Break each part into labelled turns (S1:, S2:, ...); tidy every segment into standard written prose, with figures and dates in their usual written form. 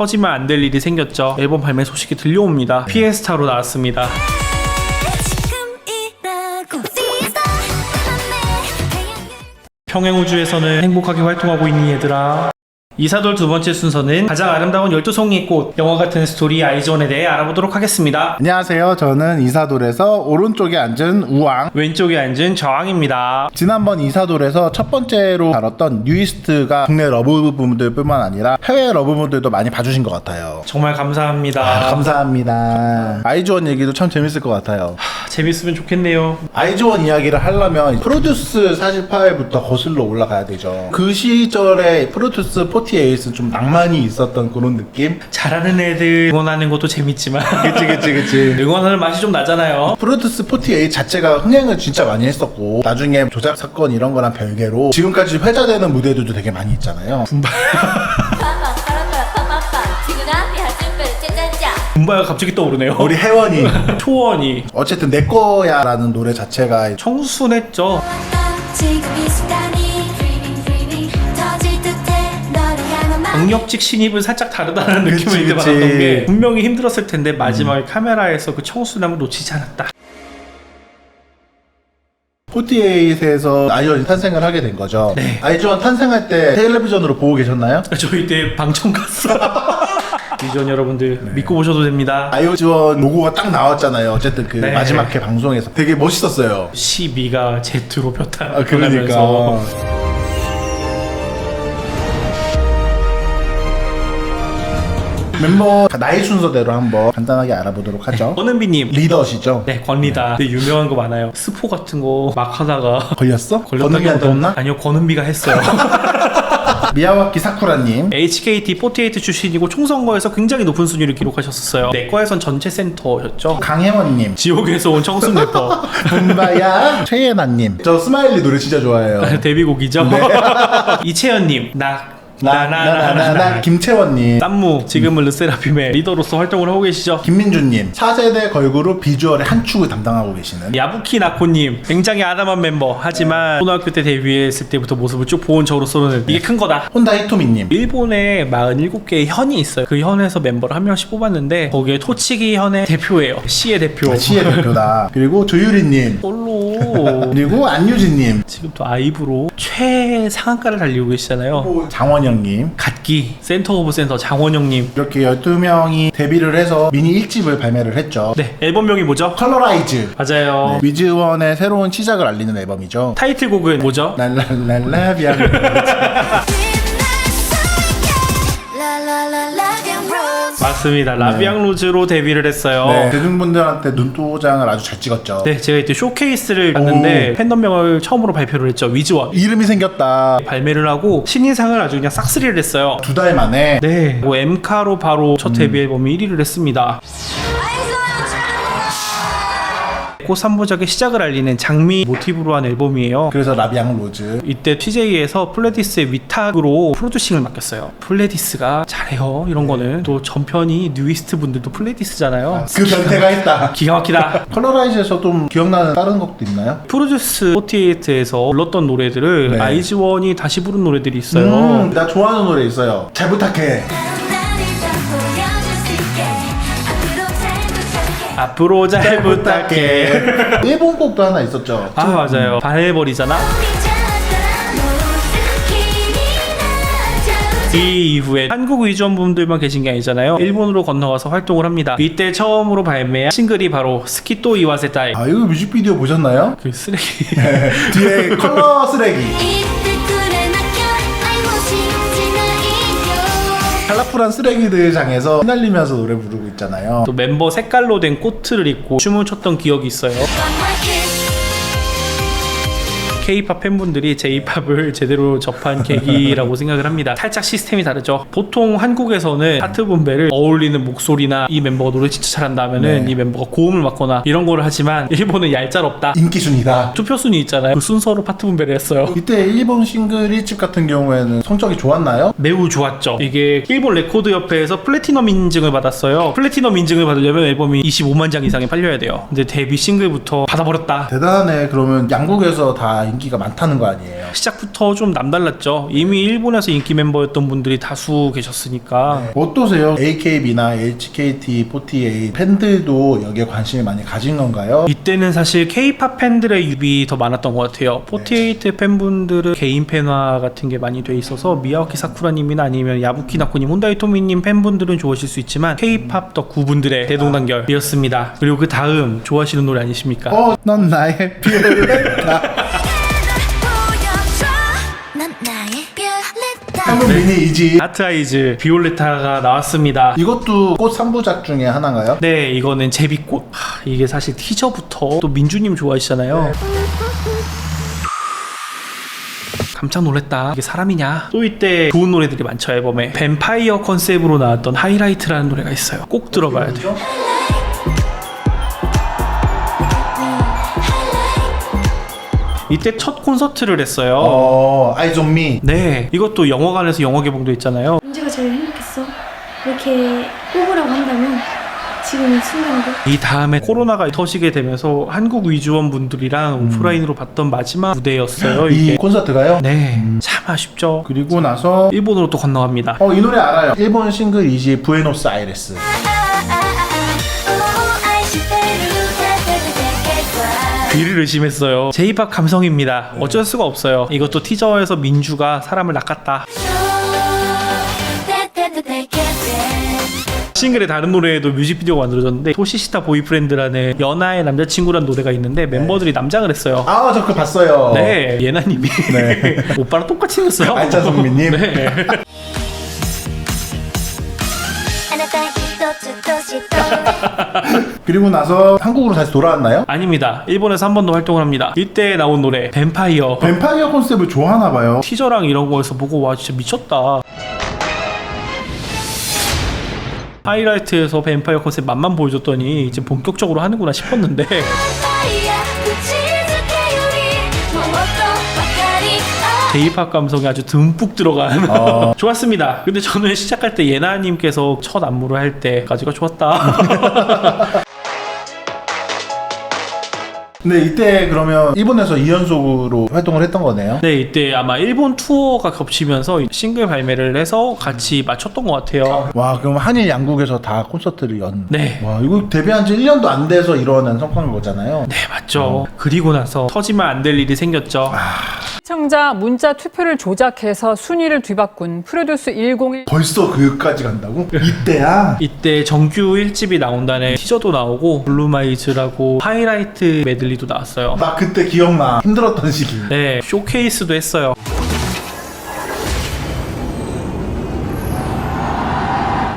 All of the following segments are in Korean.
S1: 터지면 안 될 일이 생겼죠. 앨범 발매 소식이 들려옵니다. 피에스타로 나왔습니다. 평행우주에서는 행복하게 활동하고 있는 얘들아. 이사돌 두 번째 순서는 가장 아름다운 12송이의 꽃, 영화 같은 스토리 아이즈원에 대해 알아보도록 하겠습니다.
S2: 안녕하세요. 저는 이사돌에서 오른쪽에 앉은 우왕,
S1: 왼쪽에 앉은 저항입니다.
S2: 지난번 이사돌에서 첫 번째로 다뤘던 뉴이스트가 국내 러브분들 뿐만 아니라 해외 러브분들도 많이 봐주신 것 같아요.
S1: 정말 감사합니다.
S2: 감사합니다. 아이즈원 얘기도 참 재밌을 것 같아요.
S1: 재밌으면 좋겠네요.
S2: 아이즈원 이야기를 하려면 프로듀스 48부터 거슬러 올라가야 되죠. 그 시절에 프로듀스 48은 좀 낭만이 있었던 그런 느낌?
S1: 잘하는 애들 응원하는 것도 재밌지만
S2: 그치.
S1: 응원하는 맛이 좀 나잖아요.
S2: 프로듀스 48 자체가 흥행을 진짜 많이 했었고 나중에 조작 사건 이런 거랑 별개로 지금까지 회자되는 무대들도 되게 많이 있잖아요.
S1: 분바가 갑자기 떠오르네요.
S2: 우리 혜원이
S1: 초원이
S2: 어쨌든 내 거야 라는 노래 자체가
S1: 청순했죠. 강력직 신입은 살짝 다르다는 느낌을 이때 받았던 게 분명히 힘들었을 텐데 마지막에 카메라에서 그 청순함을 놓치지 않았다.
S2: 48에서 아이즈원이 탄생을 하게 된 거죠.
S1: 네.
S2: 아이즈원 탄생할 때 텔레비전으로 보고 계셨나요?
S1: 저희 때 방청 갔어. 비전 여러분들 믿고 보셔도 됩니다.
S2: 아이즈원 로고가 딱 나왔잖아요. 어쨌든 그
S1: 네.
S2: 마지막 회 방송에서 되게 멋있었어요.
S1: 12가 Z로 폈다.
S2: 그러니까 멤버 나이 순서대로 한번 간단하게 알아보도록 하죠.
S1: 권은비님
S2: 리더시죠?
S1: 네, 권리다. 되게 유명한 거 많아요. 스포 같은 거 막 하다가
S2: 걸렸어?
S1: 걸렸다기보다
S2: 혼나?
S1: 아니요, 권은비가 했어요.
S2: 미야와키 사쿠라님
S1: HKT48 출신이고 총선거에서 굉장히 높은 순위를 기록하셨었어요. 내과에선 전체 센터였죠.
S2: 강혜원님
S1: 지옥에서 온 청순 래퍼
S2: 분바야 최예나님 저 스마일리 노래 진짜 좋아해요.
S1: 데뷔곡이죠. 이채연님
S2: 나나나나나 김채원님
S1: 쌈무 지금은 르세라핌의 리더로서 활동을 하고 계시죠.
S2: 김민주님 4세대 걸그룹 비주얼의 한 축을 담당하고 계시는
S1: 야부키 나코님 굉장히 아담한 멤버 하지만 초등학교 때 데뷔했을 때부터 모습을 쭉 보온 저로서는 이게 큰 거다.
S2: 혼다 히토미님
S1: 일본에 47개의 현이 있어요. 그 현에서 멤버를 한 명씩 뽑았는데 거기에 토치기 현의 대표예요. 시의 대표.
S2: 시의 대표다. 그리고 조유리님
S1: 솔로
S2: 그리고 안유진님
S1: 지금 또 아이브로 최상한가를 달리고 계시잖아요.
S2: 장원영님
S1: 갓기 센터 오브 센터 장원영님.
S2: 이렇게 12명이 데뷔를 해서 미니 1집을 발매를 했죠.
S1: 네, 앨범명이 뭐죠?
S2: 컬러라이즈.
S1: 맞아요.
S2: 네, 위즈원의 새로운 시작을 알리는 앨범이죠.
S1: 타이틀곡은 뭐죠?
S2: 랄랄랄라비아.
S1: 맞습니다. 라비앙 로즈로 데뷔를 했어요.
S2: 네, 대중분들한테 눈도장을 아주 잘 찍었죠.
S1: 네, 제가 이때 쇼케이스를 갔는데 팬덤명을 처음으로 발표를 했죠. 위즈원.
S2: 이름이 생겼다.
S1: 발매를 하고 신인상을 아주 그냥 싹쓸이를 했어요.
S2: 2달 만에.
S1: 네, 뭐 엠카로 바로 첫 데뷔 앨범이 1위를 했습니다. 꽃 3부작의 시작을 알리는 장미 모티브로 한 앨범이에요.
S2: 그래서 라비앙 로즈.
S1: 이때 TJ에서 플레디스의 위탁으로 프로듀싱을 맡겼어요. 플레디스가 잘해요. 이런 거는 또 전편이 뉴이스트 분들도 플레디스잖아요.
S2: 그 변태가 있다.
S1: 기가 막히다.
S2: 컬러라이즈에서 좀 기억나는 다른 곡도 있나요?
S1: 프로듀스 48에서 불렀던 노래들을
S2: 네.
S1: 아이즈원이 다시 부른 노래들이 있어요.
S2: 나 좋아하는 노래 있어요. 잘 부탁해.
S1: 앞으로 잘 부탁해.
S2: 일본 곡도 하나 있었죠.
S1: 아, 맞아요. 반해버리잖아. 이 이후에 한국 위주원분들만 계신 게 아니잖아요. 일본으로 건너가서 활동을 합니다. 이때 처음으로 발매한 싱글이 바로 스키토 이와세타이.
S2: 아, 이거 뮤직비디오 보셨나요?
S1: 그 쓰레기.
S2: 뒤에 컬러 쓰레기. 컬러풀한 쓰레기들 장에서 휘날리면서 노래 부르고 있잖아요.
S1: 또 멤버 색깔로 된 코트를 입고 춤을 췄던 기억이 있어요. K-팝 팬분들이 J-팝을 제대로 접한 계기라고 생각을 합니다. 살짝 시스템이 다르죠. 보통 한국에서는 하트 분배를 어울리는 목소리나 이 멤버가 노래 진짜 잘한다 하면은 이 멤버가 고음을 맡거나 이런 거를 하지만 일본은 얄짤없다.
S2: 인기순위다.
S1: 투표순위 있잖아요. 그 순서로 파트 분배를 했어요.
S2: 이때 일본 싱글 1집 같은 경우에는 성적이 좋았나요?
S1: 매우 좋았죠. 이게 일본 레코드 협회에서 플래티넘 인증을 받았어요. 플래티넘 인증을 받으려면 앨범이 25만 장 이상이 팔려야 돼요. 근데 데뷔 싱글부터 받아버렸다.
S2: 대단하네. 그러면 양국에서 다 인기가 많다는 거 아니에요.
S1: 시작부터 좀 남달랐죠. 이미 일본에서 인기 멤버였던 분들이 다수 계셨으니까.
S2: 어떠세요? AKB나 HKT48 팬들도 여기에 관심이 많이 가진 건가요?
S1: 이때는 사실 K-팝 팬들의 유입이 더 많았던 것 같아요. 48 팬분들은 개인 팬화 같은 게 많이 돼 있어서 미야오키 사쿠라님이나 아니면 야부키 나코님, 혼다이 토미님 팬분들은 좋아하실 수 있지만 K-팝 덕후분들의 대동단결이었습니다. 그리고 그 다음 좋아하시는 노래 아니십니까?
S2: 넌 나의 비올레타. 한국 미니 이지.
S1: 하트 아이즈 비올레타가 나왔습니다.
S2: 이것도 꽃 3부작 중에 하나인가요?
S1: 네, 이거는 제비꽃. 이게 사실 티저부터 또 민주님 좋아하시잖아요. 깜짝 놀랐다. 이게 사람이냐? 또 이때 좋은 노래들이 많죠, 앨범에. 뱀파이어 컨셉으로 나왔던 하이라이트라는 노래가 있어요. 꼭 들어봐야 돼요. 이때 첫 콘서트를 했어요.
S2: Eyes on Me.
S1: 네, 이것도 영화관에서 영화 개봉도 했잖아요.
S3: 언제가 제일 행복했어? 이렇게 꼽으라고 한다면 지금 이 순간도.
S1: 이 다음에 코로나가 터지게 되면서 한국 위주원 분들이랑 오프라인으로 봤던 마지막 무대였어요.
S2: 이
S1: 이게.
S2: 콘서트가요?
S1: 네, 참 아쉽죠.
S2: 그리고 나서
S1: 일본으로 또 건너갑니다.
S2: 이 노래 알아요. 일본 싱글 이지 부에노스 아이레스.
S1: 귀를 의심했어요. J-팝 감성입니다. 어쩔 수가 없어요. 이것도 티저에서 민주가 사람을 낚았다. 싱글의 다른 노래에도 뮤직비디오가 만들어졌는데 토시시타 보이프렌드라는 연하의 남자친구라는 노래가 있는데 멤버들이 남장을 했어요.
S2: 저 그거 봤어요.
S1: 네, 예나님이
S2: 네.
S1: 오빠랑 똑같이 생겼어요.
S2: 알짜성민님.
S1: 네.
S2: 그리고 나서 한국으로 다시 돌아왔나요?
S1: 아닙니다. 일본에서 한 번 더 활동을 합니다. 이때 나온 노래 뱀파이어.
S2: 뱀파이어 컨셉을 좋아하나 봐요.
S1: 티저랑 이런 거에서 보고 와 진짜 미쳤다. 하이라이트에서 뱀파이어 컨셉 맛만 보여줬더니 이제 본격적으로 하는구나 싶었는데 J-팝 감성이 아주 듬뿍 들어간 좋았습니다. 근데 저는 시작할 때 예나님께서 첫 안무를 할 때까지가 좋았다.
S2: 근데 이때 그러면 일본에서 2연속으로 활동을 했던 거네요?
S1: 네, 이때 아마 일본 투어가 겹치면서 싱글 발매를 해서 같이 맞췄던 것 같아요.
S2: 와, 그럼 한일 양국에서 다 콘서트를
S1: 네.
S2: 와, 이거 데뷔한 지 1년도 안 돼서 일어난 성과인 거잖아요.
S1: 네, 맞죠. 그리고 나서 터지면 안 될 일이 생겼죠.
S4: 시청자 문자 투표를 조작해서 순위를 뒤바꾼 프로듀스 101.
S2: 벌써 그까지 간다고? 이때야?
S1: 이때 정규 1집이 나온다는 티저도 나오고 블루마이즈라고 하이라이트 메들리도 나왔어요.
S2: 나 그때 기억나. 힘들었던 시기.
S1: 네, 쇼케이스도 했어요.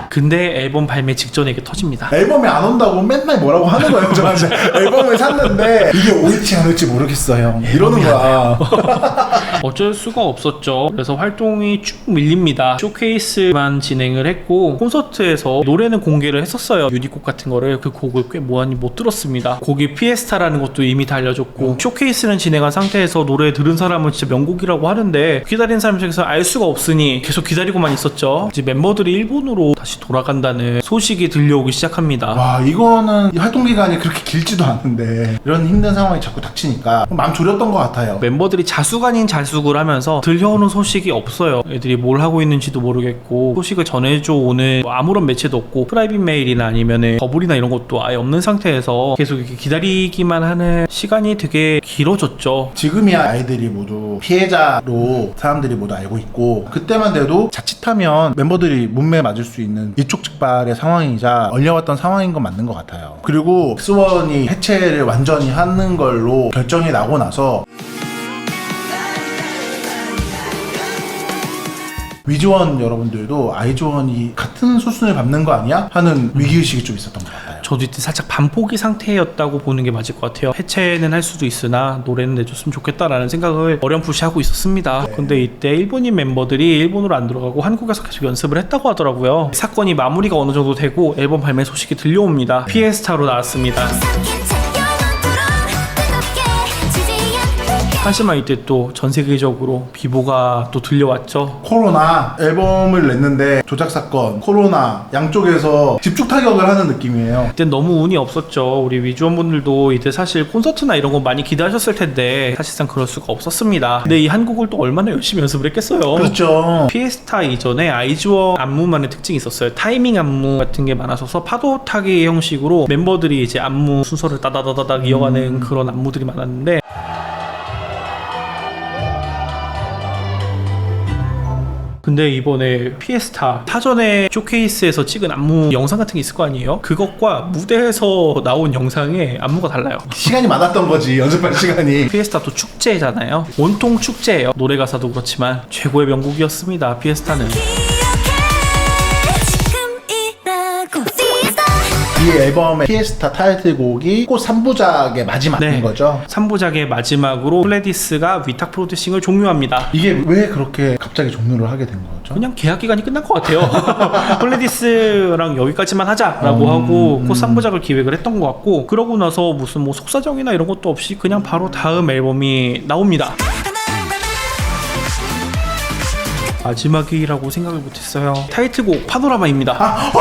S1: 근데 앨범 발매 직전에 이게 터집니다.
S2: 앨범이 안 온다고 맨날 뭐라고 하는 거예요, 저한테. 앨범을 샀는데 이게 올지 안 올지 모르겠어요. 이러는 거야.
S1: 어쩔 수가 없었죠. 그래서 활동이 쭉 밀립니다. 쇼케이스만 진행을 했고 콘서트에서 노래는 공개를 했었어요. 유닛곡 같은 거를. 그 곡을 꽤 많이 못 들었습니다. 곡이 피에스타라는 것도 이미 다 알려졌고 쇼케이스는 진행한 상태에서 노래 들은 사람은 진짜 명곡이라고 하는데 기다린 사람 중에서 알 수가 없으니 계속 기다리고만 있었죠. 이제 멤버들이 일본으로 다시 돌아간다는 소식이 들려오기 시작합니다.
S2: 와, 이거는 활동 기간이 그렇게 길지도 않은데 이런 힘든 상황이 자꾸 닥치니까 마음 졸였던 것 같아요.
S1: 멤버들이 자숙 아닌 자숙을 하면서 들려오는 소식이 없어요. 애들이 뭘 하고 있는지도 모르겠고 소식을 전해줘 오는 아무런 매체도 없고 프라이빗 메일이나 아니면은 버블이나 이런 것도 아예 없는 상태에서 계속 이렇게 기다리기만 하는 시간이 되게 길어졌죠.
S2: 지금이야 아이들이 모두 피해자로 사람들이 모두 알고 있고 그때만 돼도 자칫하면 멤버들이 문매 맞을 수 있는 일촉즉발의 상황이자 얼려왔던 상황인 건 맞는 것 같아요. 그리고 스원이 해체를 완전히 하는 걸로 결정이 나고 나서 위즈원 여러분들도 아이즈원이 같은 수순을 밟는 거 아니야? 하는 위기의식이 좀 있었던 것 같아요.
S1: 저도 이때 살짝 반포기 상태였다고 보는 게 맞을 것 같아요. 해체는 할 수도 있으나 노래는 내줬으면 좋겠다라는 생각을 어렴풋이 하고 있었습니다. 근데 이때 일본인 멤버들이 일본으로 안 들어가고 한국에서 계속 연습을 했다고 하더라고요. 사건이 마무리가 어느 정도 되고 앨범 발매 소식이 들려옵니다. 피에스타로 나왔습니다. 하지만 이때 또 전 세계적으로 비보가 또 들려왔죠.
S2: 코로나 앨범을 냈는데 조작 사건, 코로나 양쪽에서 집중 타격을 하는 느낌이에요.
S1: 이때 너무 운이 없었죠. 우리 위주원분들도 이때 사실 콘서트나 이런 거 많이 기대하셨을 텐데 사실상 그럴 수가 없었습니다. 근데 이 한국을 또 얼마나 열심히 연습을 했겠어요.
S2: 그렇죠.
S1: 피에스타 이전에 아이즈원 안무만의 특징이 있었어요. 타이밍 안무 같은 게 많아서 파도 타기 형식으로 멤버들이 이제 안무 순서를 따다다다닥 이어가는 그런 안무들이 많았는데 근데 이번에 피에스타 사전에 쇼케이스에서 찍은 안무 영상 같은 게 있을 거 아니에요? 그것과 무대에서 나온 영상에 안무가 달라요.
S2: 시간이 많았던 거지, 연습할 시간이.
S1: 피에스타 또 축제잖아요. 온통 축제예요. 노래 가사도 그렇지만 최고의 명곡이었습니다. 피에스타는.
S2: 이 앨범의 피에스타 타이틀곡이 꼭 3부작의 마지막인
S1: 네.
S2: 거죠.
S1: 3부작의 마지막으로 플레디스가 위탁 프로듀싱을 종료합니다.
S2: 이게 왜 그렇게 갑자기 종료를 하게 된 거죠?
S1: 그냥 계약 기간이 끝난 것 같아요. 플레디스랑 여기까지만 하자라고 하고 그 3부작을 기획을 했던 것 같고 그러고 나서 무슨 뭐 속사정이나 이런 것도 없이 그냥 바로 다음 앨범이 나옵니다. 마지막이라고 생각을 못했어요. 타이틀곡 파노라마입니다.